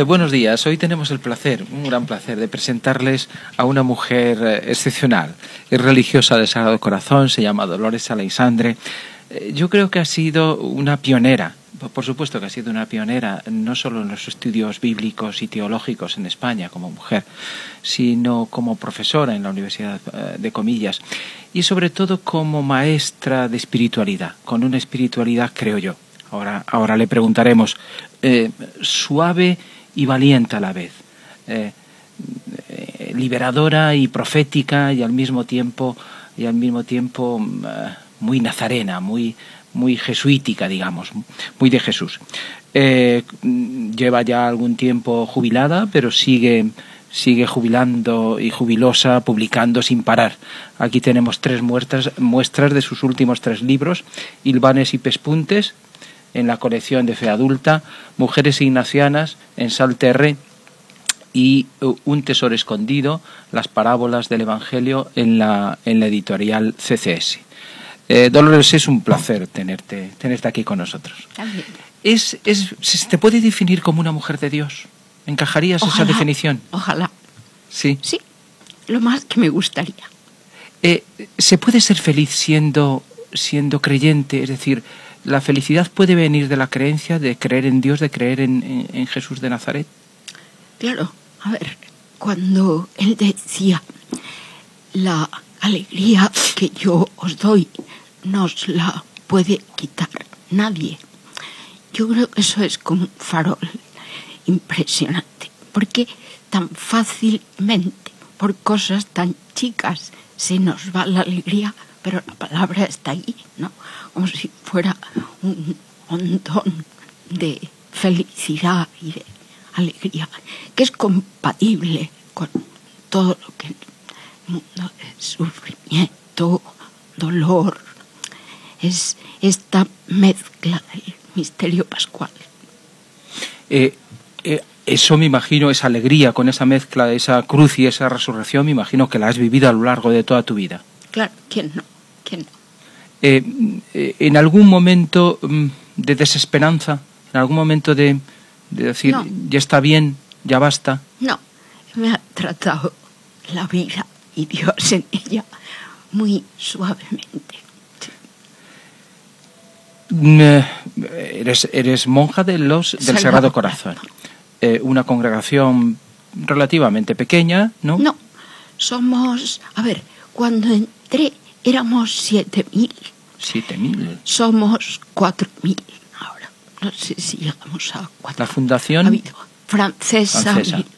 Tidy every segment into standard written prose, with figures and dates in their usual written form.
Buenos días. Hoy tenemos el placer, un gran placer, de presentarles a una mujer excepcional. Es religiosa del Sagrado Corazón, se llama Dolores Aleixandre. Yo creo que ha sido una pionera. Por supuesto que ha sido una pionera, no solo en los estudios bíblicos y teológicos en España como mujer, sino como profesora en la Universidad de Comillas y sobre todo como maestra de espiritualidad, con una espiritualidad, creo yo. Ahora le preguntaremos, suave y valiente a la vez, liberadora y profética y al mismo tiempo muy nazarena, muy jesuítica, digamos, muy de Jesús. Lleva ya algún tiempo jubilada, pero sigue jubilando y jubilosa, publicando sin parar. Aquí tenemos 3 muestras de sus últimos 3 libros: Hilvanes y Pespuntes, en la colección de Fe Adulta, Mujeres Ignacianas, en Salterre, y Un tesoro escondido, las parábolas del Evangelio, en la editorial CCS. Dolores, es un placer tenerte aquí con nosotros. También. ¿Te puede definir como una mujer de Dios? ¿Encajarías esa definición? Ojalá. Sí. Sí, lo más que me gustaría. ¿Se puede ser feliz siendo creyente? Es decir, ¿la felicidad puede venir de la creencia, de creer en Dios, de creer en Jesús de Nazaret? Claro, a ver, cuando él decía, la alegría que yo os doy no os la puede quitar nadie, yo creo que eso es como un farol impresionante, porque tan fácilmente, por cosas tan chicas, se nos va la alegría, pero la palabra está ahí, ¿no? Como si fuera un montón de felicidad y de alegría, que es compatible con todo lo que el mundo es sufrimiento, dolor, es esta mezcla del misterio pascual. Eso me imagino, esa alegría con esa mezcla, esa cruz y esa resurrección, me imagino que la has vivido a lo largo de toda tu vida. Claro, ¿quién no? ¿Quién no? ¿En algún momento de desesperanza, en algún momento de decir, no, ya está bien, ya basta? No, me ha tratado la vida y Dios en ella muy suavemente. Eres monja del Sagrado Corazón. Una congregación relativamente pequeña, ¿no? No, somos, a ver, cuando entré éramos 7.000. 7.000. Somos 4.000 ahora. No sé si llegamos a 4.000. La fundación ha habido francesa. 1800.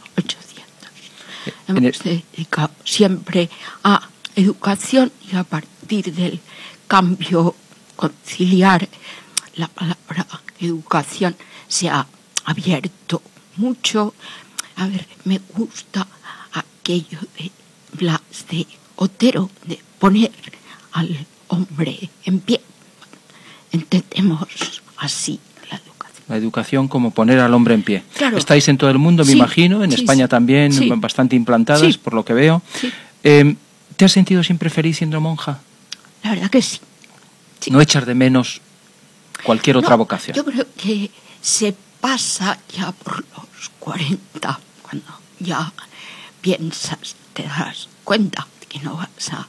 Hemos dedicado siempre a educación y a partir del cambio conciliar la palabra educación se ha abierto mucho. A ver, me gusta aquello de Blas de Otero, de poner al hombre en pie. Entendemos así la educación. La educación como poner al hombre en pie. Claro. Estáis en todo el mundo, me imagino, en España también, bastante implantadas, por lo que veo. Sí. ¿Te has sentido siempre feliz siendo monja? La verdad que sí. ¿No echas de menos cualquier otra vocación? Yo creo que se pasa ya por los 40, cuando ya piensas, te das cuenta de que no vas a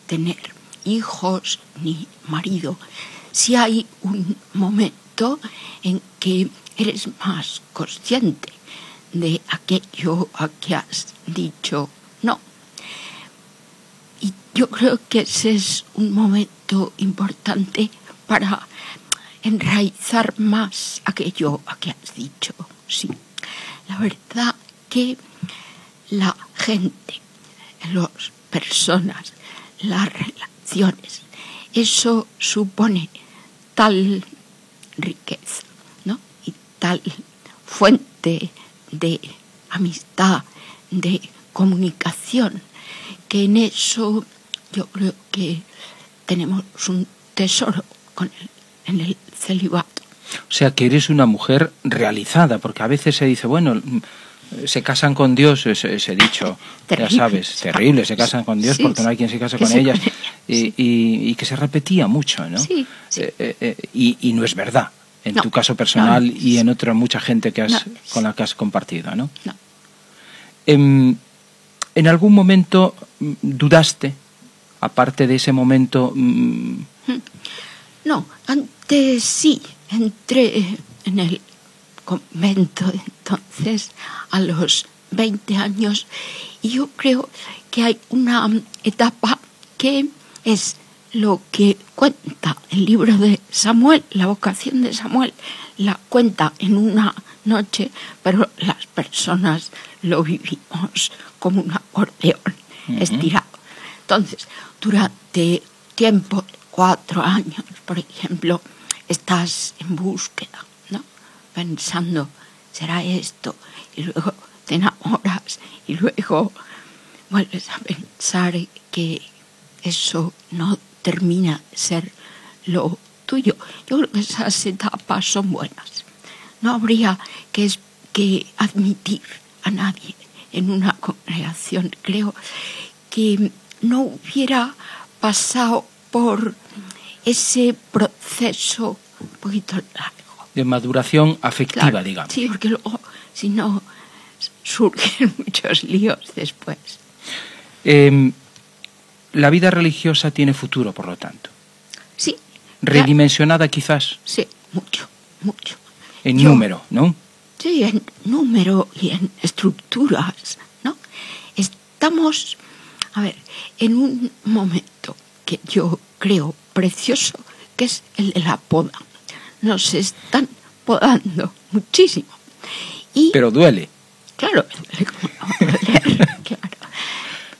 tener hijos ni marido. Si hay un momento en que eres más consciente de aquello a que has dicho no. Y yo creo que ese es un momento importante para enraizar más aquello a que has dicho sí. La verdad que la gente, las personas, las relaciones, eso supone tal riqueza, ¿no? Y tal fuente de amistad, de comunicación, que en eso yo creo que tenemos un tesoro en el celibato. O sea, que eres una mujer realizada, porque a veces se dice, bueno, se casan con Dios, ese dicho, terrible, ya sabes, terrible, se casan con Dios porque no hay quien se case con ellas. y que se repetía mucho, ¿no? Sí, sí. Y no es verdad, en tu caso personal y en otra mucha gente con la que has compartido, ¿no? No. ¿En algún momento dudaste, aparte de ese momento? No, antes sí, entré en el convento entonces a los 20 años y yo creo que hay una etapa que es lo que cuenta el libro de Samuel, la vocación de Samuel, la cuenta en una noche, pero las personas lo vivimos como un acordeón estirado. Entonces, durante tiempo, 4 años, por ejemplo, estás en búsqueda, ¿no? Pensando, ¿será esto? Y luego te enamoras y luego vuelves a pensar que eso no termina de ser lo tuyo. Yo creo que esas etapas son buenas. No habría que admitir a nadie en una congregación. Creo que no hubiera pasado por ese proceso un poquito largo. De maduración afectiva, Claro, digamos. Sí, porque luego, si no, surgen muchos líos después. La vida religiosa tiene futuro, por lo tanto. Sí. Redimensionada quizás. Sí, mucho, mucho. En número, ¿no? Sí, en número y en estructuras, ¿no? Estamos, en un momento que yo creo precioso, que es el de la poda. Nos están podando muchísimo. Pero duele. Claro, duele como no va a doler, claro.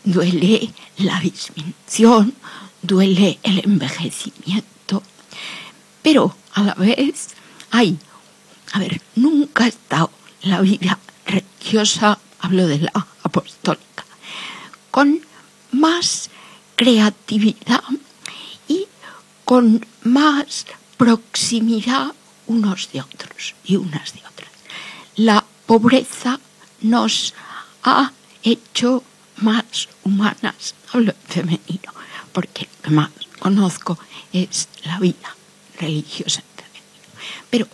Duele la disminución, duele el envejecimiento, pero a la vez nunca ha estado la vida religiosa, hablo de la apostólica, con más creatividad y con más proximidad unos de otros y unas de otras. La pobreza nos ha hecho más humanas, hablo en femenino, porque lo que más conozco es la vida religiosa en femenino. Pero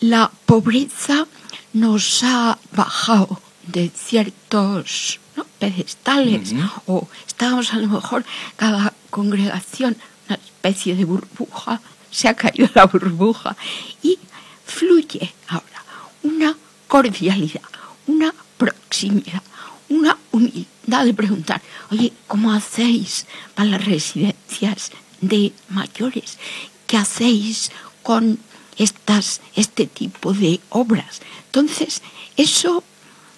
la pobreza nos ha bajado de ciertos pedestales, o estamos a lo mejor cada congregación una especie de burbuja, se ha caído la burbuja y fluye ahora una cordialidad, una proximidad, una humildad de preguntar, oye, ¿cómo hacéis para las residencias de mayores? ¿Qué hacéis con este tipo de obras? Entonces, eso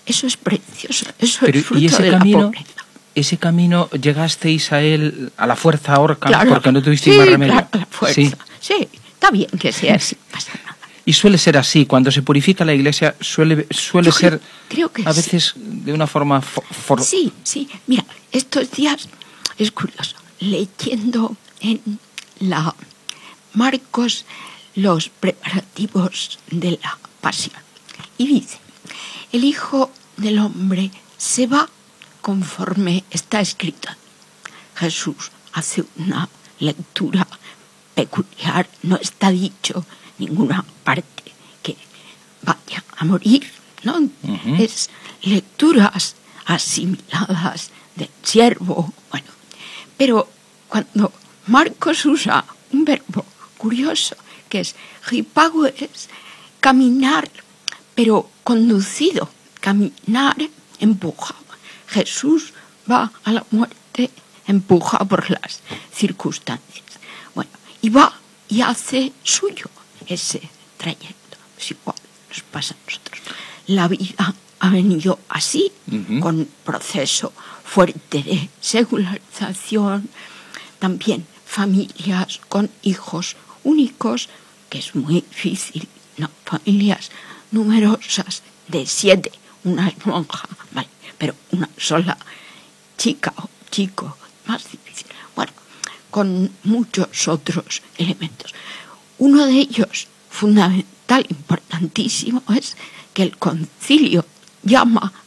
es precioso, eso es fruto de la pobreza. Ese camino llegasteis a él a la fuerza ahorca, claro, porque no tuvisteis más remedio. Claro, a la fuerza. Sí, está bien que sea así, no pasa nada. Y suele ser así, cuando se purifica la Iglesia suele ser creo que a veces de una forma... Sí, mira, estos días es curioso, leyendo en la Marcos los preparativos de la Pasión, y dice, el Hijo del Hombre se va conforme está escrito. Jesús hace una lectura peculiar, no está dicho ninguna parte que vaya a morir, ¿no? Es lecturas asimiladas del siervo, bueno. Pero cuando Marcos usa un verbo curioso, que es hipago, es caminar, pero conducido, caminar empujado. Jesús va a la muerte empujado por las circunstancias. Bueno, y va y hace suyo ese trayecto. Es igual, nos pasa a nosotros. La vida ha venido así, con proceso fuerte de secularización, también familias con hijos únicos, que es muy difícil, ¿no? Familias numerosas de 7, una es monja, vale, pero una sola chica o chico, más difícil. Bueno, con muchos otros elementos. Uno de ellos, fundamental, importantísimo, es que el concilio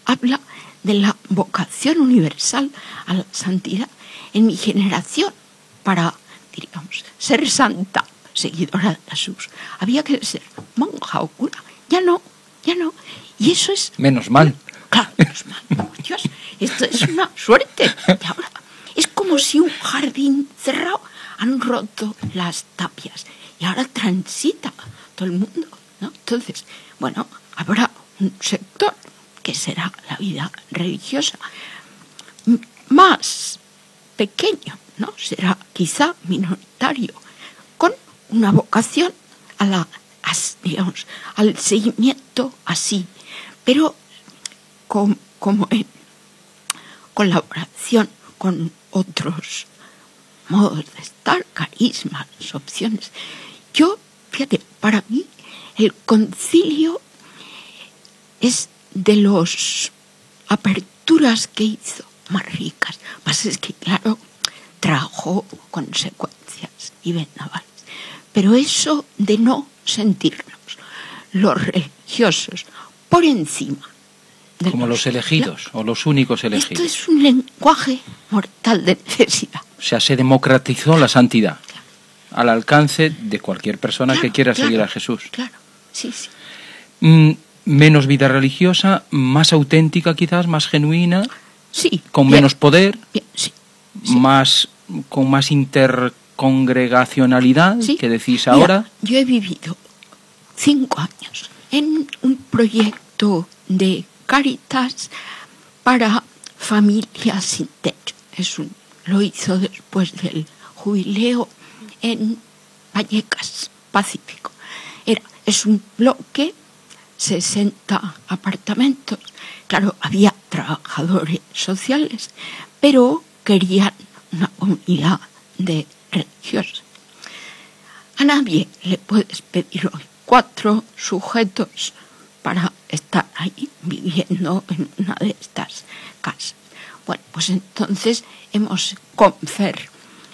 habla de la vocación universal a la santidad. En mi generación para, diríamos, ser santa, seguidora de Jesús, había que ser monja o cura. Ya no. Y eso es... Menos mal. Claro, menos mal. Por Dios, esto es una suerte. Y ahora es como si un jardín cerrado han roto las tapias y ahora transita todo el mundo, ¿no? Entonces, bueno, habrá un sector que será la vida religiosa más pequeño, ¿no? Será quizá minoritario, con una vocación digamos, al seguimiento así, pero como en colaboración con otros modos de estar, carismas, opciones. Yo, fíjate, para mí el concilio es de las aperturas que hizo más ricas. Más es que, claro, trajo consecuencias y vendavales. Pero eso de no sentirnos los religiosos por encima de como los elegidos o los únicos elegidos. Esto es un lenguaje mortal de necesidad. O sea, se democratizó la santidad al alcance de cualquier persona que quiera seguir a Jesús. Claro, sí. Menos vida religiosa, más auténtica quizás, más genuina, sí, con bien, menos poder, bien, sí. con más intercongregacionalidad, Sí. que decís Mira, ahora. yo he vivido 5 años en un proyecto de Cáritas para familias sin techo. Lo hizo después del jubileo en Vallecas, Pacífico. Es un bloque, 60 apartamentos. Claro, había trabajadores sociales, pero querían una comunidad de religiosos. A nadie le puedes pedir hoy 4 sujetos para estar ahí viviendo en una de estas casas. Bueno, pues entonces hemos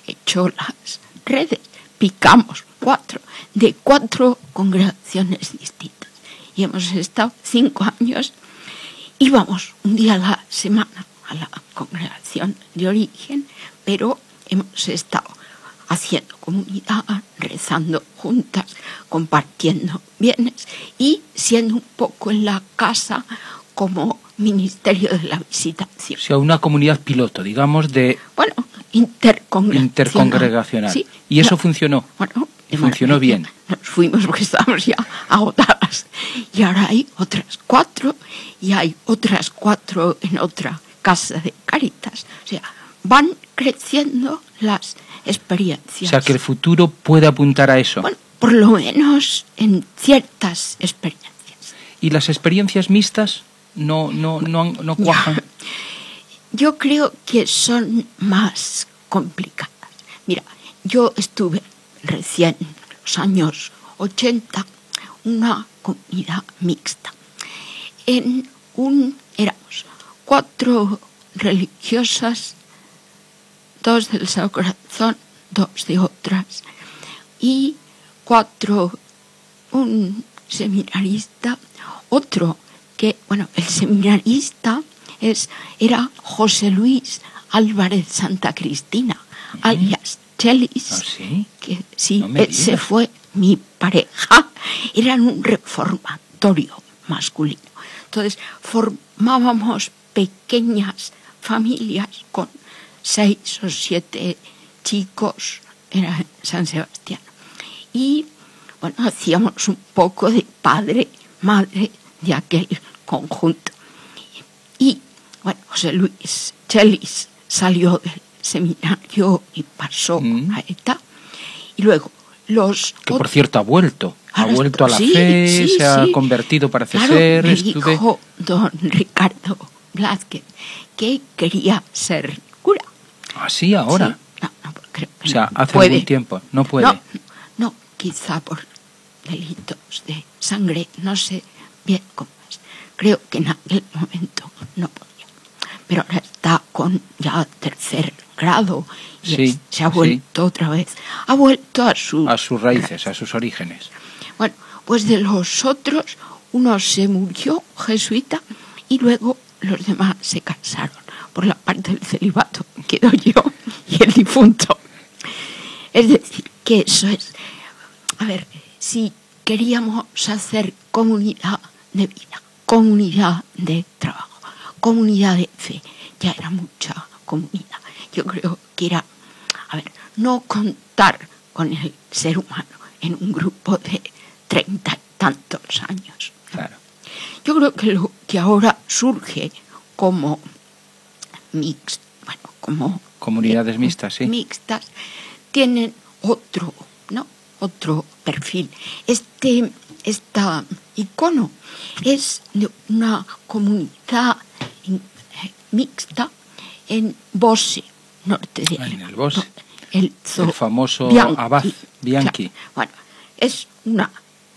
hecho las redes, picamos 4 de 4 congregaciones distintas y hemos estado 5 años. Íbamos un día a la semana a la congregación de origen, pero hemos estado haciendo comunidad, rezando juntas, compartiendo bienes y siendo un poco en la casa como ministerio de la visitación. O sea, una comunidad piloto, digamos, de... Bueno, intercongregacional. Sí, y eso funcionó. Bueno, funcionó bien. Nos fuimos porque estábamos ya agotadas. Y ahora hay otras 4 y hay otras 4 en otra casa de Cáritas. O sea, van creciendo las experiencias. O sea, que el futuro puede apuntar a eso. Bueno, por lo menos en ciertas experiencias. ¿Y las experiencias mixtas no cuajan? Yo creo que son más complicadas. Mira, yo estuve recién en los años 80 una comunidad mixta. Éramos 4 religiosas, 2 del Sagrado Corazón, 2 de otras, y 4, un seminarista, otro que, bueno, el seminarista era José Luis Álvarez Santa Cristina, alias Chelis, ¿Ah, sí? que sí, No me ese digas. fue mi pareja. Eran un reformatorio masculino. Entonces formábamos pequeñas familias con 6 o 7 chicos, era en San Sebastián. Y bueno, hacíamos un poco de padre, madre de aquel conjunto. Y bueno, José Luis Chelis salió del seminario y pasó a ETA. Y luego Que por cierto ha vuelto a la sí, fe, sí, se ha sí. convertido, parece Claro, ser. me dijo don Ricardo Blázquez que quería ser cura. Ah, sí, ahora. Sí. No, creo que O sea, no hace puede. algún tiempo. No puede. No, quizá por delitos de sangre, no sé bien cómo es. Creo que en aquel momento no podía. Pero ahora está con ya 3er grado y Sí, se ha vuelto otra vez. Ha vuelto a sus raíces, a sus orígenes. Bueno, pues de los otros, uno se murió jesuita y luego los demás se casaron. Por la parte del celibato quedo yo y el difunto. Es decir, que eso es... A ver, si queríamos hacer comunidad de vida, comunidad de trabajo, comunidad de fe, ya era mucha comunidad. Yo creo que era, a ver, no contar con el ser humano en un grupo de 30 y tantos años. Claro. Yo creo que lo que ahora surge como como comunidades mixtas, sí. Mixtas, tienen otro, ¿no? Otro perfil. Este icono es de una comunidad mixta en Bosse, norte de en el Bosse. El famoso Bianchi. abad Bianchi. Claro. Bueno, es una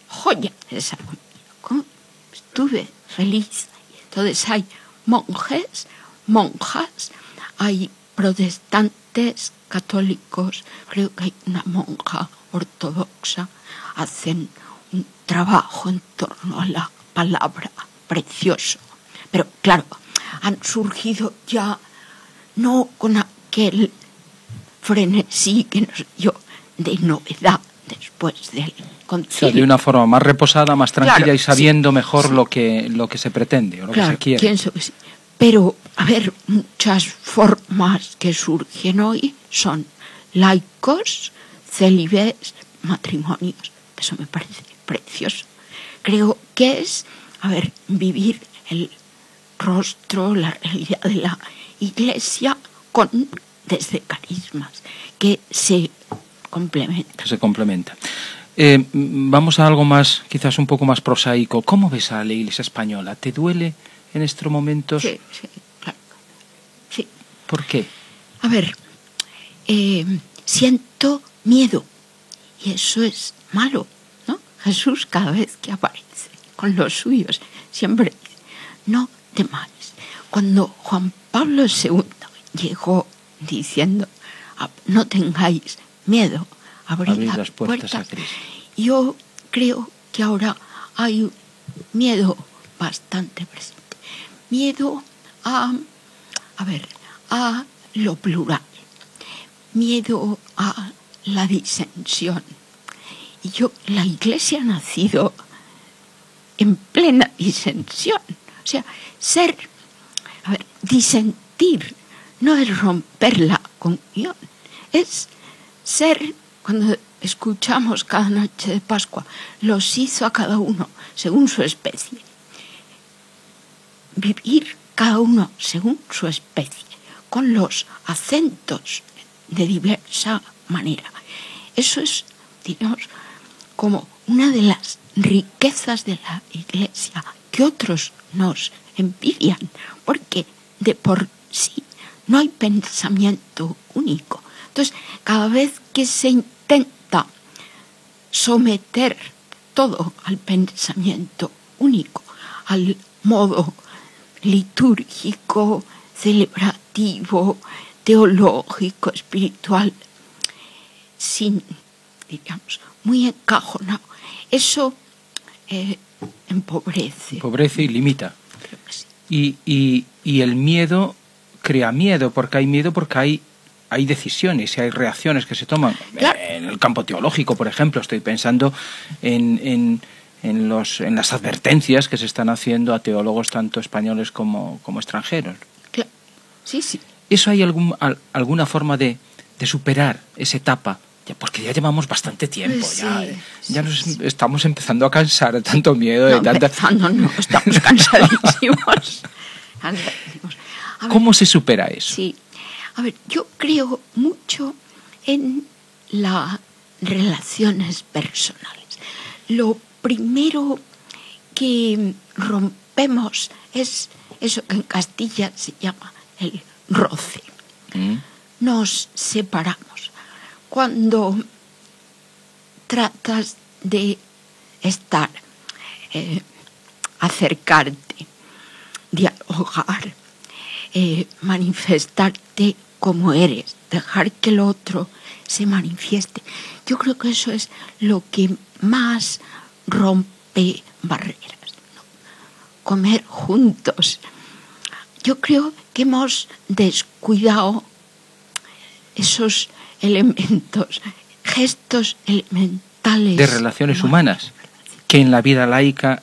joya esa comunidad. Estuve feliz. Entonces hay monjes, monjas, hay protestantes, católicos, creo que hay una monja ortodoxa, hacen un trabajo en torno a la palabra precioso. Pero claro, han surgido ya no con aquel frenesí que nos dio de novedad después del concilio. O sea, de una forma más reposada, más tranquila, claro, y sabiendo sí, mejor sí. Lo que se pretende o lo claro, que se quiere. Pienso que sí. Pero, a ver, muchas formas que surgen hoy son laicos, célibes, matrimonios. Eso me parece precioso. Creo que es, a ver, vivir el rostro, la realidad de la Iglesia desde carismas que se complementan. Que se complementa. Vamos a algo más, quizás un poco más prosaico. ¿Cómo ves a la Iglesia española? ¿Te duele en estos momentos? Sí, claro. Sí. ¿Por qué? A ver, siento miedo y eso es malo, ¿no? Jesús cada vez que aparece con los suyos siempre dice, no temáis. Cuando Juan Pablo II llegó diciendo, no tengáis miedo, abrid las puertas a Cristo. Yo creo que ahora hay un miedo bastante presente. Miedo a lo plural, miedo a la disensión. Y la Iglesia ha nacido en plena disensión. O sea, disentir no es romper la comunión, es ser, cuando escuchamos cada noche de Pascua, los hizo a cada uno según su especie. Vivir cada uno según su especie, con los acentos de diversa manera. Eso es, digamos, como una de las riquezas de la Iglesia que otros nos envidian, porque de por sí no hay pensamiento único. Entonces, cada vez que se intenta someter todo al pensamiento único, al modo litúrgico, celebrativo, teológico, espiritual, digamos, muy encajonado, eso empobrece. Empobrece y limita. Sí. Y el miedo crea miedo, porque hay decisiones y hay reacciones que se toman. Claro. En el campo teológico, por ejemplo, estoy pensando en las advertencias que se están haciendo a teólogos tanto españoles como extranjeros. Claro. Sí, sí. ¿Eso hay alguna forma de superar esa etapa? Porque ya llevamos bastante tiempo, Sí, ya nos estamos empezando a cansar de tanto miedo. No, estamos cansadísimos. ¿Cómo se supera eso? Sí. A ver, yo creo mucho en las relaciones personales. Lo primero que rompemos es eso que en Castilla se llama el roce. Nos separamos. Cuando tratas de estar, acercarte, dialogar, manifestarte como eres, dejar que el otro se manifieste. Yo creo que eso es lo que más rompe barreras, ¿no? Comer juntos. Yo creo que hemos descuidado esos elementos gestos elementales de relaciones humanas, que en la vida laica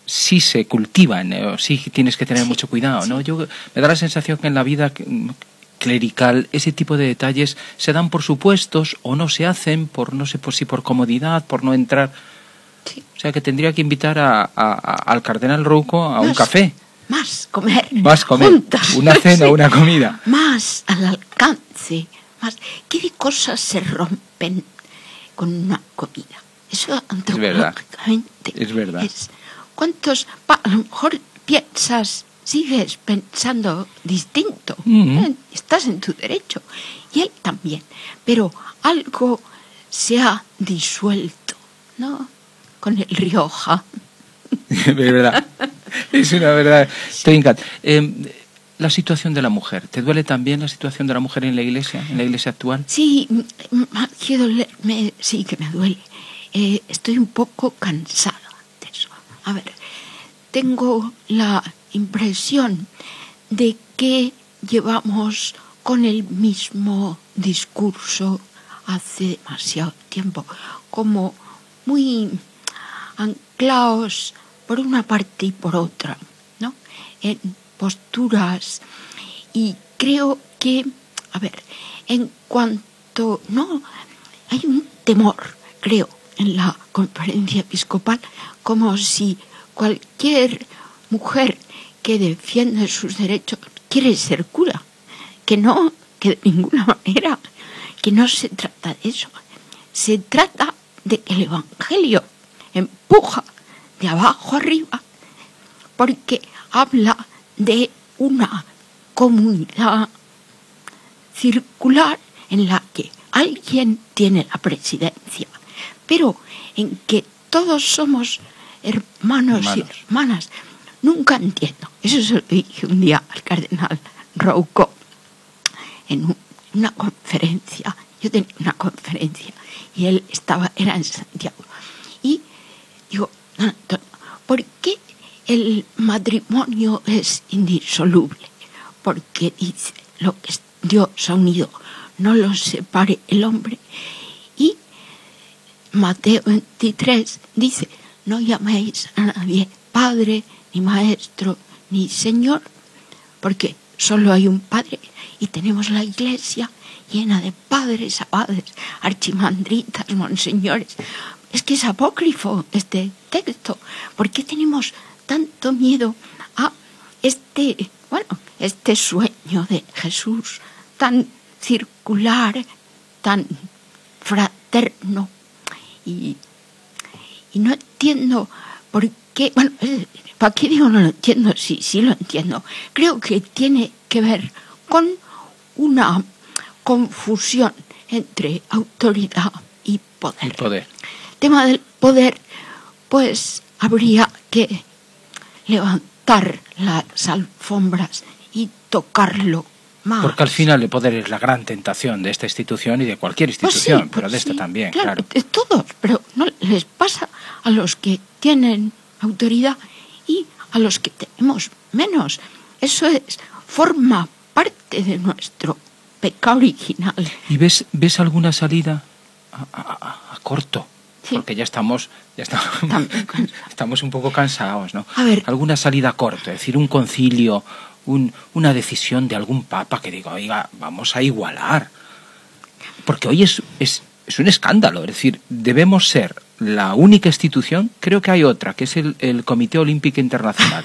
sí se cultivan, o sí tienes que tener mucho cuidado, ¿no? Yo me da la sensación que en la vida clerical ese tipo de detalles se dan por supuestos o no se hacen por no sé por si por comodidad, por no entrar. Sí. O sea que tendría que invitar al cardenal Rouco a un café. Más comer. Más comer. Juntas. Una cena, una comida. Más al alcance. Más. ¿Qué de cosas se rompen con una comida? Eso antropológicamente es verdad. ¿Cuántos? A lo mejor sigues pensando distinto. Estás en tu derecho. Y él también. Pero algo se ha disuelto, ¿no? Con el Rioja. Es verdad. Es una verdad. Estoy encantado. La situación de la mujer. ¿Te duele también la situación de la mujer en la iglesia actual? Sí, quiero dolerme, sí que me duele. Estoy un poco cansada de eso. A ver, tengo la impresión de que llevamos con el mismo discurso hace demasiado tiempo, como muy anclados por una parte y por otra, ¿no? En posturas. Y creo que, a ver, en cuanto, no, hay un temor, creo, en la conferencia episcopal, como si cualquier mujer que defiende sus derechos quiere ser cura, que de ninguna manera, que no se trata de eso. Se trata de que el Evangelio empuja de abajo arriba, porque habla de una comunidad circular en la que alguien tiene la presidencia, pero en que todos somos hermanos y hermanas. Nunca entiendo. Eso se lo dije un día al cardenal Rouco en una conferencia. Yo tenía una conferencia y él era en Santiago. Y digo, Antonio, ¿por qué el matrimonio es indisoluble? Porque dice, lo que Dios ha unido, no lo separe el hombre. Y Mateo 23 dice, no llaméis a nadie padre, ni maestro, ni señor, porque solo hay un padre y tenemos la iglesia llena de padres, abades, archimandritas, monseñores. Es que es apócrifo este texto. ¿Por qué tenemos tanto miedo a este sueño de Jesús tan circular, tan fraterno? Y no entiendo por qué, ¿para qué digo no lo entiendo? Sí lo entiendo. Creo que tiene que ver con una confusión entre autoridad y poder. El tema del poder, pues habría que levantar las alfombras y tocarlo más. Porque al final el poder es la gran tentación de esta institución y de cualquier institución, pero de esta también, claro. De todos, pero no les pasa a los que tienen autoridad y a los que tenemos menos. Eso forma parte de nuestro pecado original. ¿Y ves alguna salida a corto? Sí. Porque ya estamos un poco cansados, ¿no? A ver, alguna salida a corto, es decir, un concilio, una decisión de algún papa que diga, oiga, vamos a igualar. Porque hoy es un escándalo, es decir, debemos ser la única institución, creo que hay otra, que es el Comité Olímpico Internacional,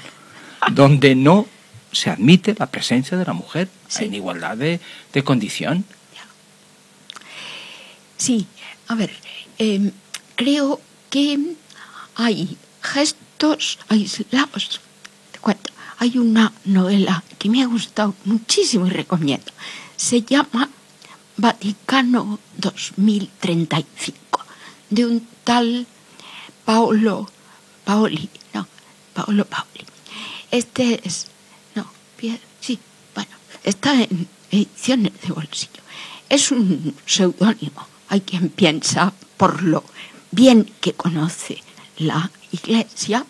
donde no se admite la presencia de la mujer en igualdad de condición. Sí, a ver, creo que hay gestos aislados. Te cuento, hay una novela que me ha gustado muchísimo y recomiendo. Se llama Vaticano 2035, de un tal Paolo Paoli. Está en ediciones de bolsillo. Es un seudónimo. Hay quien piensa, por lo bien que conoce la Iglesia,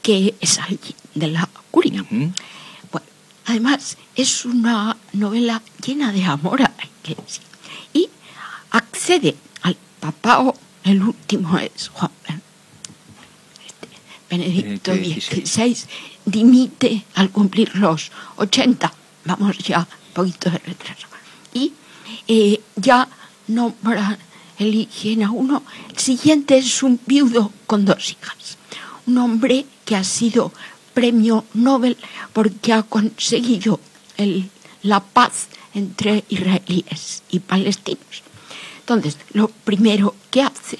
que es alguien de la curia. Uh-huh. Bueno, además es una novela llena de amor a la Iglesia y accede al papado, el último es Juan Benedicto XVI, dimite al cumplir los 80, vamos ya un poquito de retraso, y ya nombra, eligen a uno. El siguiente es un viudo con 2 hijas, un hombre que ha sido premio Nobel porque ha conseguido la paz entre israelíes y palestinos. Entonces, lo primero que hace,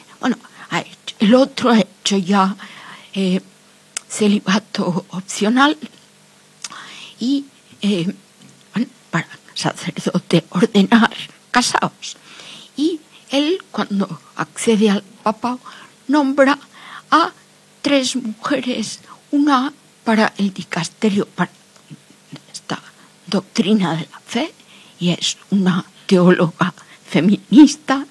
el otro ha hecho ya celibato opcional y para sacerdote ordenar casados. Y él, cuando accede al papado, nombra a 3 mujeres, una para el dicasterio, para esta doctrina de la fe, y es una teóloga feminista.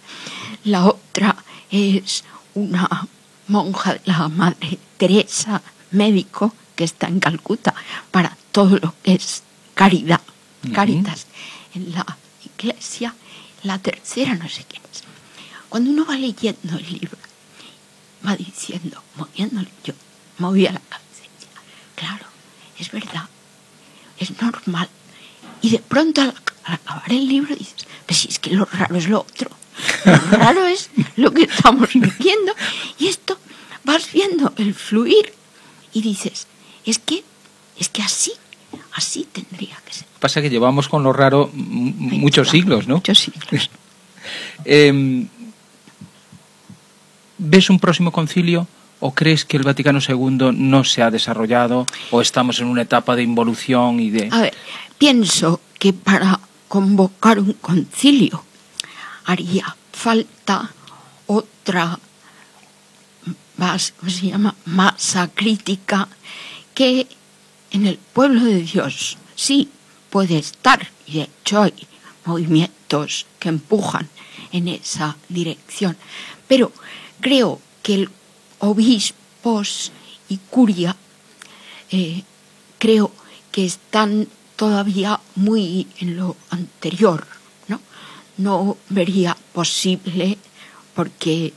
La otra es una monja de la Madre Teresa, médico, que está en Calcuta, para todo lo que es caridad, caritas en la iglesia. La tercera no sé quién es. Cuando uno va leyendo el libro, va diciendo, moviéndole, yo movía la cabeza, claro, es verdad, es normal. Y de pronto al acabar el libro dices, pues si es que lo raro es lo otro, lo raro es lo que estamos viviendo, y esto vas viendo el fluir y dices, es que así tendría que ser. Pasa que llevamos con lo raro muchos siglos, ¿no? Muchos siglos. ¿Ves un próximo concilio o crees que el Vaticano II no se ha desarrollado o estamos en una etapa de involución y de...? A ver, pienso que para convocar un concilio haría falta otra masa crítica que en el pueblo de Dios sí puede estar, y de hecho hay movimientos que empujan en esa dirección, pero creo que obispos y curia creo que están todavía muy en lo anterior, no vería posible, porque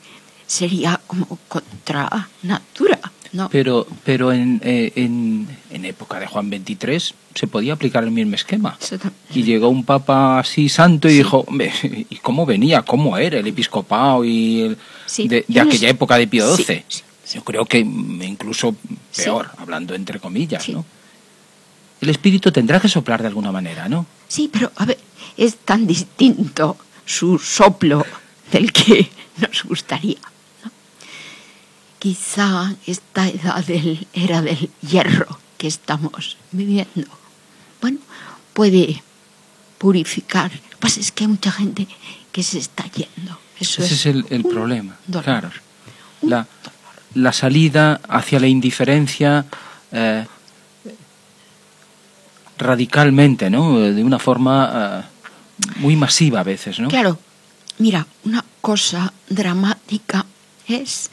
sería como contra natura, ¿no? Pero en época de Juan XXIII se podía aplicar el mismo esquema. Y llegó un papa así santo y dijo, ¿y cómo venía? ¿Cómo era el episcopado y de aquella época de Pío XII? Sí. Yo creo que incluso peor, hablando entre comillas, ¿no? El espíritu tendrá que soplar de alguna manera, ¿no? Sí, pero a ver, es tan distinto su soplo del que nos gustaría, ¿no? Quizá esta edad era del hierro que estamos viviendo, puede purificar. Lo que pasa es que hay mucha gente que se está yendo. Ese es el problema. Claro. La salida hacia la indiferencia radicalmente, ¿no? De una forma muy masiva a veces, ¿no? Claro. Mira, una cosa dramática es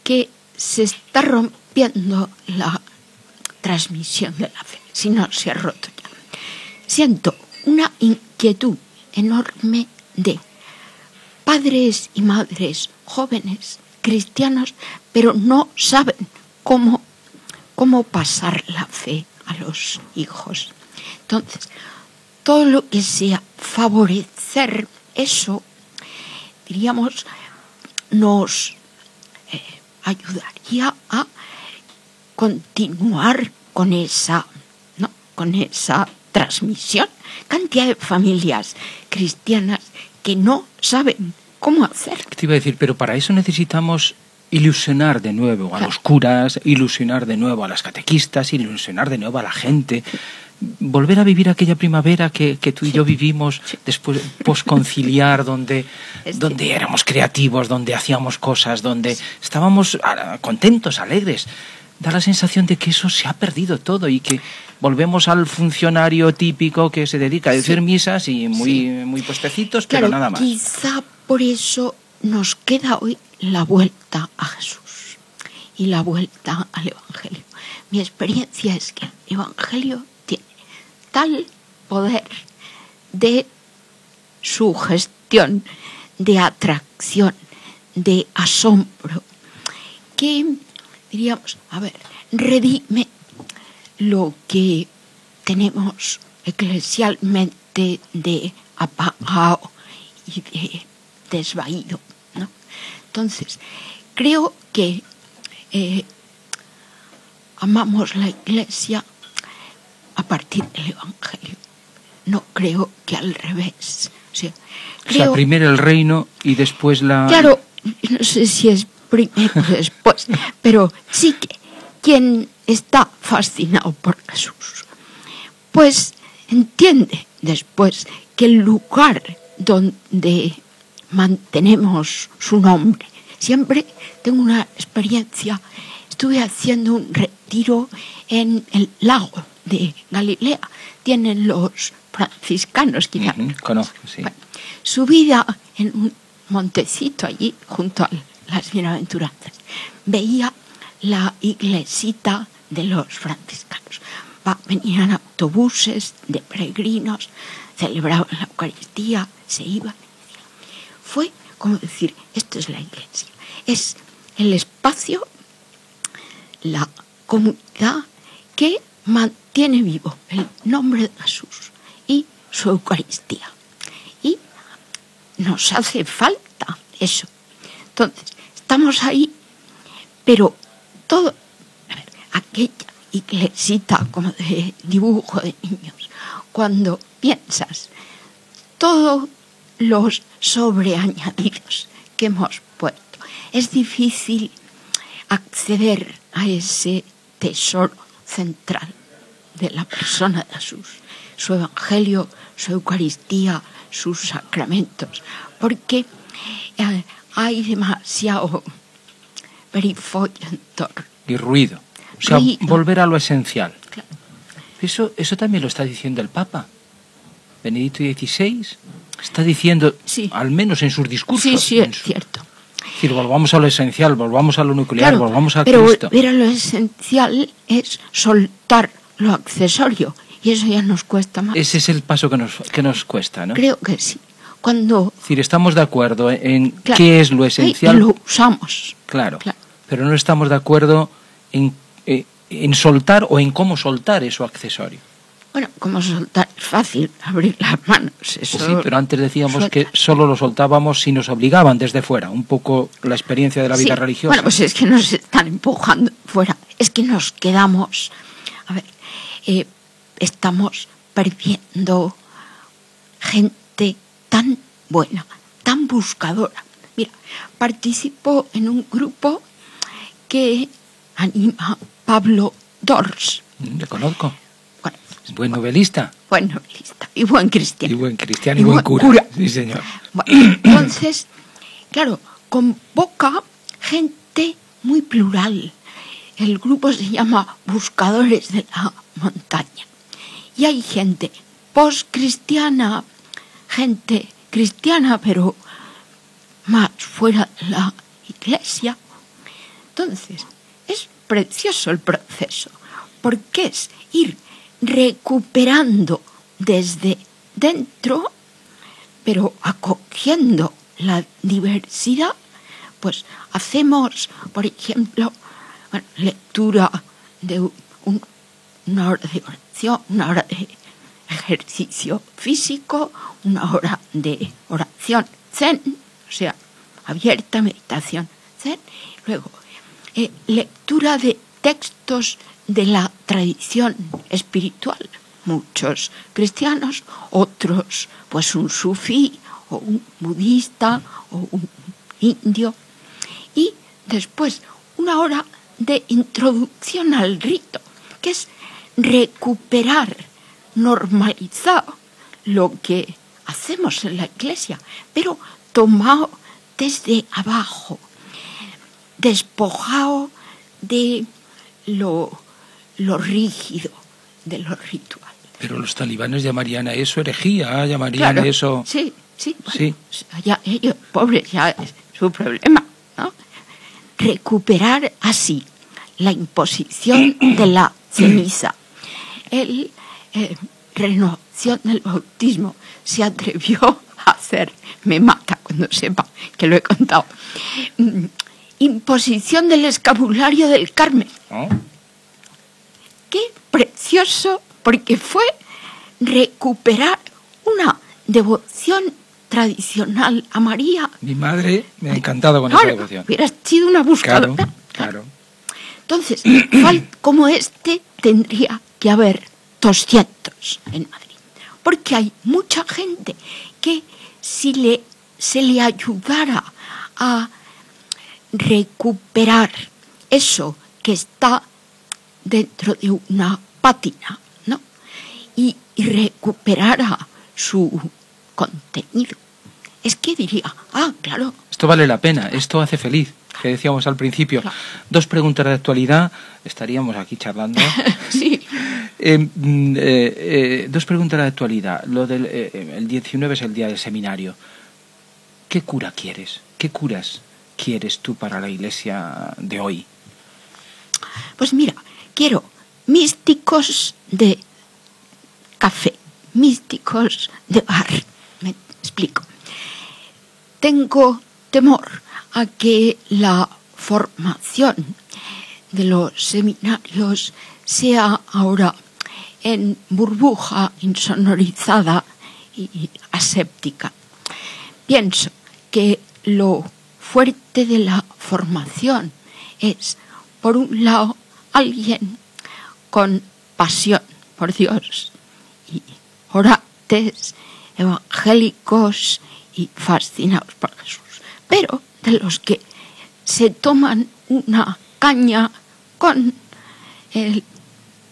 que se está rompiendo la transmisión de la fe, si no se ha roto ya. Siento una inquietud enorme de padres y madres jóvenes cristianos, pero no saben cómo pasar la fe a los hijos. Entonces, todo lo que sea favorecer eso, diríamos, nos ayudaría a continuar con esa transmisión. Cantidad de familias cristianas que no saben cómo hacer. Te iba a decir, pero para eso necesitamos ilusionar de nuevo a los curas, ilusionar de nuevo a las catequistas, ilusionar de nuevo a la gente, volver a vivir aquella primavera que tú y yo vivimos después posconciliar, donde éramos creativos, donde hacíamos cosas, donde estábamos contentos, alegres. Da la sensación de que eso se ha perdido todo y que volvemos al funcionario típico que se dedica a decir misas y muy puestecitos, pero nada más. Quizá por eso nos queda hoy la vuelta a Jesús y la vuelta al Evangelio. Mi experiencia es que el Evangelio tiene tal poder de sugestión, de atracción, de asombro, que diríamos, a ver, redime lo que tenemos eclesialmente de apagado y de desvaído, ¿no? Entonces, creo que amamos la Iglesia a partir del Evangelio. No creo que al revés. O sea, primero el reino y después la... Claro, no sé si es primero o después, pero sí que quien está fascinado por Jesús, pues entiende después que el lugar donde mantenemos su nombre, siempre tengo una experiencia, estuve haciendo un retiro en el lago de Galilea, tienen los franciscanos, quizá. Conozco, sí. Bueno, subida en un montecito allí, junto a las bienaventuranzas, veía la iglesita de los franciscanos. Venían autobuses de peregrinos, celebraban la Eucaristía, se iban. Fue como decir, esto es la Iglesia, es el espacio, la comunidad que mantiene vivo el nombre de Jesús y su Eucaristía. Y nos hace falta eso. Entonces, estamos ahí, pero todo, aquella iglesita como de dibujo de niños, cuando piensas todos los sobreañadidos que hemos puesto, es difícil acceder a ese tesoro central de la persona de Jesús, su Evangelio, su Eucaristía, sus sacramentos, porque hay demasiado perifollo en torno. Y ruido. O sea, volver a lo esencial. Claro. Eso también lo está diciendo el Papa. Benedicto XVI está diciendo, sí, al menos en sus discursos. Sí, es cierto. Es decir, volvamos a lo esencial, volvamos a lo nuclear, claro, volvamos a pero Cristo. Pero lo esencial es soltar lo accesorio, y eso ya nos cuesta más. Ese es el paso que nos cuesta, ¿no? Creo que sí. Cuando... Es decir, estamos de acuerdo en qué es lo esencial. Y lo usamos. Claro, pero no estamos de acuerdo en soltar o en cómo soltar eso accesorio. Bueno, cómo soltar es fácil, abrir las manos. Eso sí, pero antes decíamos que solo lo soltábamos si nos obligaban desde fuera, un poco la experiencia de la vida religiosa. Bueno, pues es que nos están empujando fuera, es que nos quedamos, a ver, estamos perdiendo gente tan buena, tan buscadora. Mira, participo en un grupo que anima Pablo Dors. Le conozco. Bueno, buen novelista. Buen novelista y buen cristiano. Y buen cristiano y buen cura. Sí, señor. Bueno, entonces, claro, convoca gente muy plural. El grupo se llama Buscadores de la Montaña. Y hay gente postcristiana, gente cristiana, pero más fuera de la Iglesia. Entonces, es precioso el proceso, porque es ir recuperando desde dentro, pero acogiendo la diversidad. Pues hacemos, por ejemplo, lectura de una hora de oración, una hora de ejercicio físico, una hora de oración zen, o sea, abierta, meditación zen, luego lectura de textos de la tradición espiritual, muchos cristianos, otros pues un sufí o un budista o un indio, y después una hora de introducción al rito, que es recuperar, normalizar lo que hacemos en la Iglesia, pero tomado desde abajo, despojado de lo rígido, de lo ritual. Pero los talibanes llamarían a eso herejía, llamarían a eso... Sí. Bueno, ya ellos, pobres, ya es su problema, ¿no? Recuperar así la imposición de la ceniza. Renovación del bautismo se atrevió a hacer, me mata cuando sepa que lo he contado. Imposición del escapulario del Carmen. ¿Oh? Qué precioso, porque fue recuperar una devoción tradicional a María. Mi madre me ha encantado con esa devoción. Hubieras sido una buscadora. Claro. Entonces, como tendría que haber 200 en Madrid. Porque hay mucha gente que si se le ayudara a recuperar eso que está dentro de una pátina, ¿no? Y recuperara su contenido. Es que diría, claro. Esto vale la pena, esto hace feliz, que decíamos al principio. Claro. 2 preguntas de actualidad, estaríamos aquí charlando. Sí. 2 preguntas de actualidad. Lo del el 19 es el día del seminario. ¿Qué cura quieres? ¿Qué curas quieres tú para la iglesia de hoy? Pues mira, quiero místicos de café, místicos de bar. Me explico. Tengo temor a que la formación de los seminarios sea ahora en burbuja insonorizada y aséptica. Pienso que lo fuerte de la formación es, por un lado, alguien con pasión por Dios y orantes, evangélicos y fascinados por Jesús, pero de los que se toman una caña con el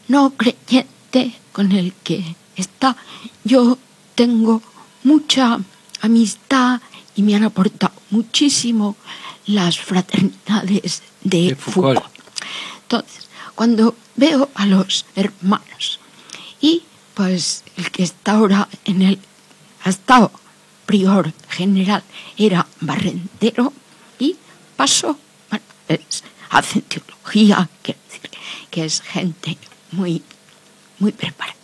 no creyente con el que está. Yo tengo mucha amistad y me han aportado muchísimo las fraternidades de Foucault. Entonces, cuando veo a los hermanos y pues el que está ahora ha estado prior general, era barrendero y pasó, hacen teología, quiero decir, que es gente muy, muy preparada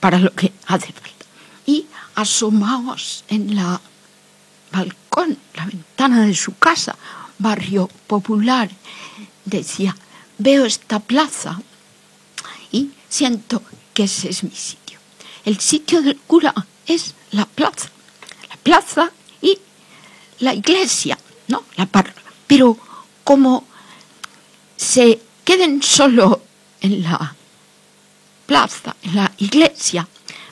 para lo que hace falta. Y asomaos en la balcón, la ventana de su casa, barrio popular, decía, veo esta plaza y siento que ese es mi sitio. El sitio del cura es la plaza y la iglesia, ¿no? La parroquia. Pero como se queden solo en la plaza, en la iglesia,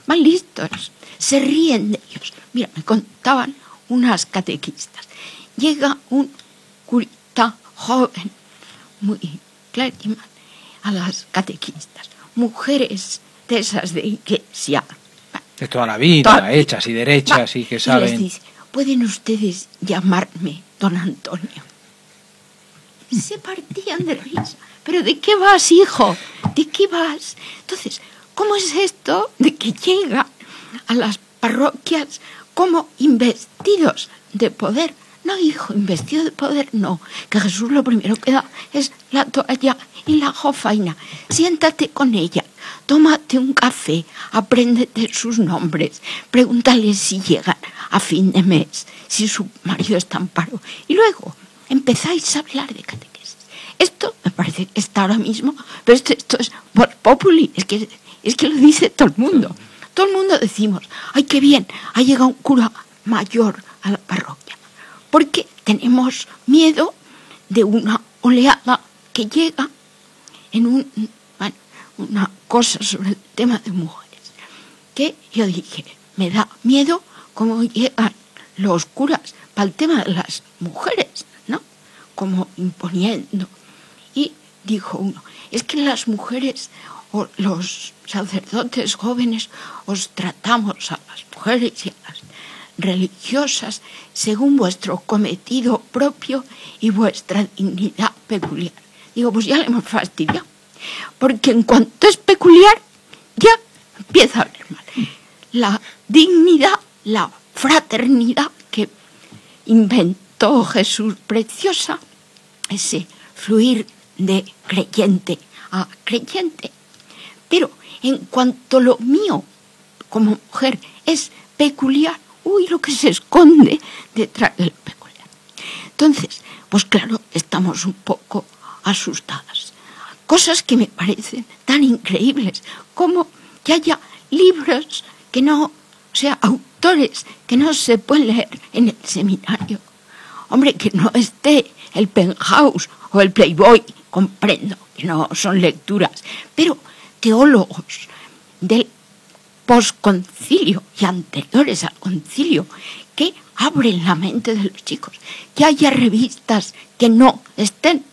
van listos, se ríen de ellos. Mira, me contaban unas catequistas. Llega un curita joven, muy clérigo, a las catequistas, mujeres de esas de iglesia. De toda la vida, hechas y derechas y que saben. Y les dice, ¿pueden ustedes llamarme don Antonio? Se partían de risa. ¿Pero de qué vas, hijo? ¿De qué vas? Entonces, ¿cómo es esto de que llega a las parroquias como investidos de poder? No, hijo, investido de poder no. Que Jesús lo primero que da es la toalla y la jofaina. Siéntate con ella, tómate un café, apréndete sus nombres, pregúntale si llegan a fin de mes, si su marido está en paro. Y luego empezáis a hablar de catequesis. Esto me parece que está ahora mismo, pero esto es vox populi, es que lo dice todo el mundo. Todo el mundo decimos, ¡ay, qué bien! Ha llegado un cura mayor a la parroquia. Porque tenemos miedo de una oleada que llega en una cosa sobre el tema de mujeres. Que yo dije, me da miedo cómo llegan los curas para el tema de las mujeres, ¿no? Como imponiendo. Y dijo uno, es que las mujeres o los sacerdotes jóvenes os tratamos a las mujeres y a las religiosas según vuestro cometido propio y vuestra dignidad peculiar. Digo, pues ya le hemos fastidiado, porque en cuanto es peculiar ya empieza a hablar mal. La dignidad, la fraternidad que inventó Jesús preciosa, ese fluir de creyente a creyente. Pero en cuanto lo mío como mujer es peculiar, uy, lo que se esconde detrás de lo peculiar. Entonces, pues claro, estamos un poco asustadas. Cosas que me parecen tan increíbles como que haya libros que no, o sea, autores que no se pueden leer en el seminario. Hombre, que no esté el Penthouse o el Playboy, comprendo que no son lecturas, pero teólogos del posconcilio y anteriores al concilio que abren la mente de los chicos, que haya revistas que no estén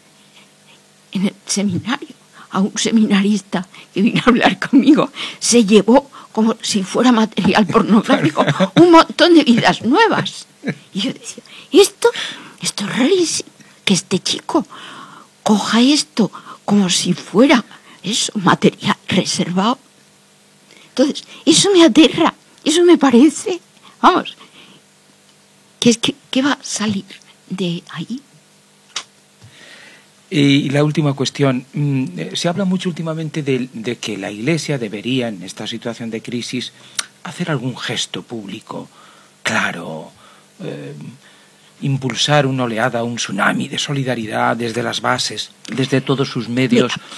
en el seminario. A un seminarista que vino a hablar conmigo se llevó, como si fuera material pornográfico, un montón de vidas nuevas. Y yo decía, esto es rarísimo, que este chico coja esto como si fuera eso, material reservado. Entonces, eso me aterra, eso me parece, vamos, ¿qué va a salir de ahí? Y la última cuestión, se habla mucho últimamente de que la Iglesia debería, en esta situación de crisis, hacer algún gesto público, claro, impulsar una oleada, un tsunami de solidaridad desde las bases, desde todos sus medios. Mira,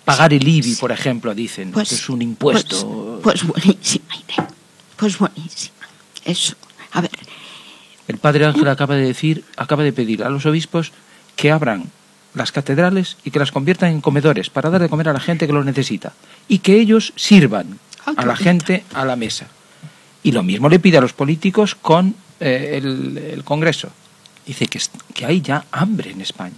pagar el IBI, por ejemplo, dicen, que es un impuesto. Pues buenísima idea, pues buenísima. Eso, a ver. El padre Ángel acaba de pedir a los obispos que abran las catedrales y que las conviertan en comedores para dar de comer a la gente que lo necesita y que ellos sirvan a la gente a la mesa. Y lo mismo le pide a los políticos con el Congreso. Dice que hay ya hambre en España,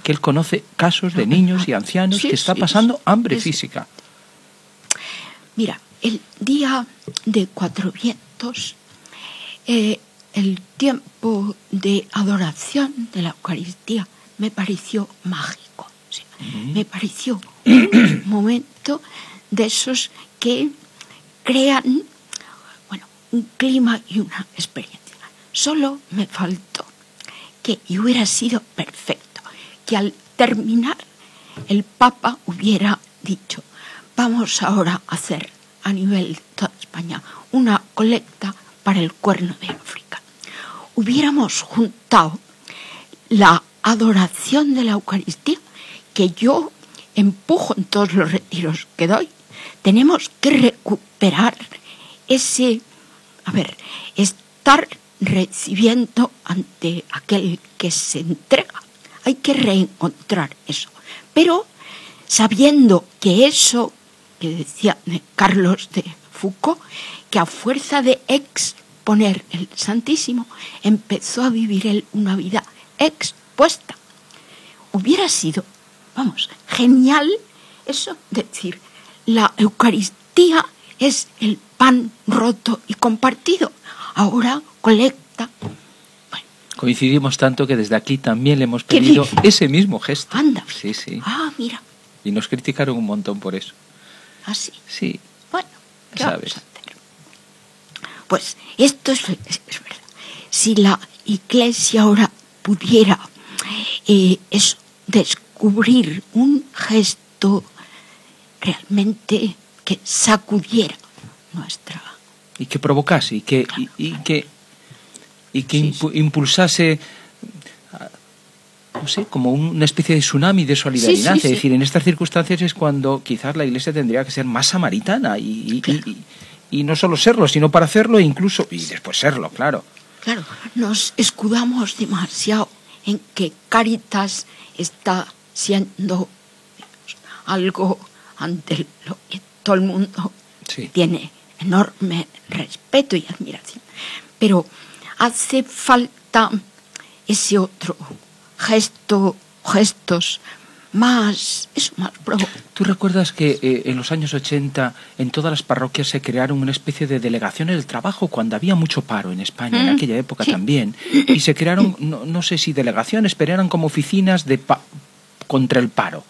que él conoce casos de niños y ancianos que está pasando hambre física. Mira, el día de Cuatro Vientos, el tiempo de adoración de la Eucaristía me pareció mágico. O sea, me pareció un momento de esos que crean, bueno, un clima y una experiencia. Solo me faltó y hubiera sido perfecto, que al terminar el Papa hubiera dicho, vamos ahora a hacer a nivel de toda España una colecta para el Cuerno de África. Hubiéramos juntado la adoración de la Eucaristía, que yo empujo en todos los retiros que doy. Tenemos que recuperar ese, estar recibiendo ante aquel que se entrega. Hay que reencontrar eso. Pero sabiendo que eso, que decía Carlos de Foucault, que a fuerza de exponer el Santísimo, empezó a vivir él una vida expuesta. Hubiera sido, genial eso, decir, la Eucaristía es el pan roto y compartido. Ahora colecta. Bueno. Coincidimos tanto que desde aquí también le hemos pedido ese mismo gesto. Anda. Sí, sí. Ah, mira. Y nos criticaron un montón por eso. ¿Ah, sí? Sí. Bueno, ¿qué sabes? Vamos a hacer? Pues esto es verdad. Si la Iglesia ahora pudiera descubrir un gesto realmente que sacudiera nuestra... Y que provocase, y que impulsase, no sé, como una especie de tsunami de solidaridad. Es decir, en estas circunstancias es cuando quizás la Iglesia tendría que ser más samaritana y no solo serlo, sino para hacerlo incluso, y después serlo, claro. Claro, nos escudamos demasiado en que Cáritas está siendo algo ante lo que todo el mundo tiene enorme respeto y admiración. Pero hace falta ese otro gestos más provocativos. ¿Tú recuerdas que en los años 80 en todas las parroquias se crearon una especie de delegaciones del trabajo cuando había mucho paro en España, en aquella época también? Y se crearon, no sé si delegaciones, pero eran como oficinas contra el paro.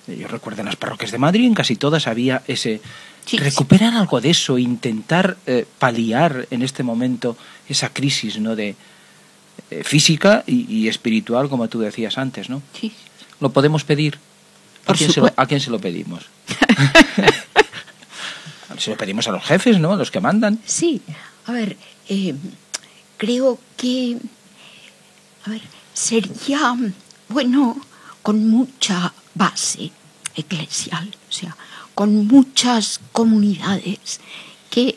Yo recuerdo en las parroquias de Madrid, en casi todas había ese... recuperar algo de eso, intentar paliar en este momento esa crisis, ¿no?, de física y espiritual, como tú decías antes, ¿no? Sí. ¿Lo podemos pedir? ¿A quién se lo pedimos? Se lo pedimos a los jefes, ¿no? A los que mandan. Sí, A ver, creo que sería bueno con mucha base eclesial, o sea, con muchas comunidades que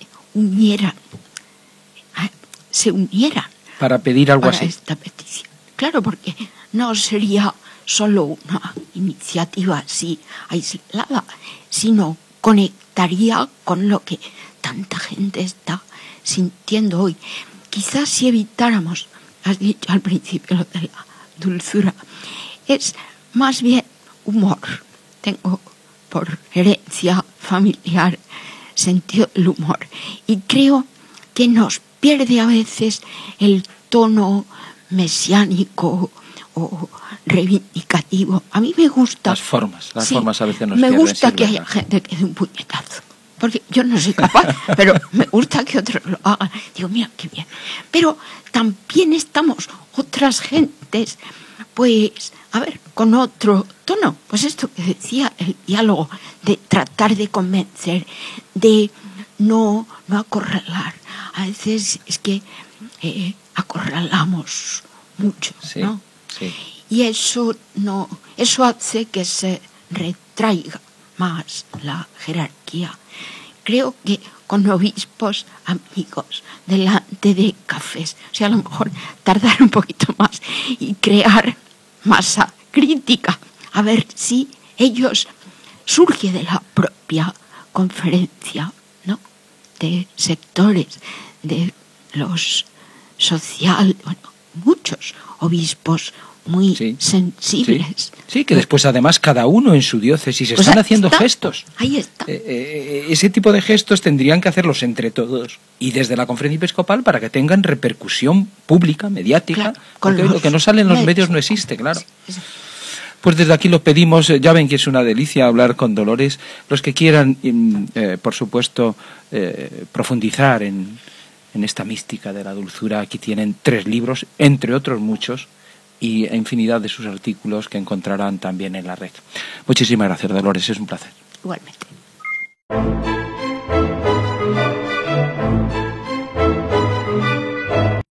se unieran para pedir algo para así. esta petición. Claro, porque no sería solo una iniciativa así aislada, sino conectaría con lo que tanta gente está sintiendo hoy. Quizás si evitáramos, has dicho al principio lo de la dulzura, es más bien humor. Tengo por herencia familiar sentido del humor y creo que nos pierde a veces el tono mesiánico o reivindicativo. A mí me gusta... Las formas a veces nos me pierden. gusta que haya gente que dé un puñetazo. Porque yo no soy capaz, pero me gusta que otros lo hagan. Digo, mira, qué bien. Pero también estamos otras gentes, pues, a ver, con otro tono. Pues esto que decía, el diálogo, de tratar de convencer, de no acorralar. A veces es que acorralamos mucho, sí, ¿no? Sí. Y eso hace que se retraiga más la jerarquía. Creo que con obispos amigos delante de cafés, o sea, a lo mejor tardar un poquito más y crear masa crítica, a ver si ellos surge de la propia conferencia, ¿no? De sectores, de los muchos obispos muy sensibles. Sí, que después además cada uno en su diócesis Pues están haciendo gestos. Ahí está. Ese tipo de gestos tendrían que hacerlos entre todos y desde la conferencia episcopal para que tengan repercusión pública, mediática, claro, porque lo que no sale en los medios no existe, claro. Sí. Pues desde aquí lo pedimos, ya ven que es una delicia hablar con Dolores. Los que quieran, por supuesto, profundizar en esta mística de la dulzura, aquí tienen 3 libros, entre otros muchos, y infinidad de sus artículos que encontrarán también en la red. Muchísimas gracias, Dolores, es un placer. Igualmente.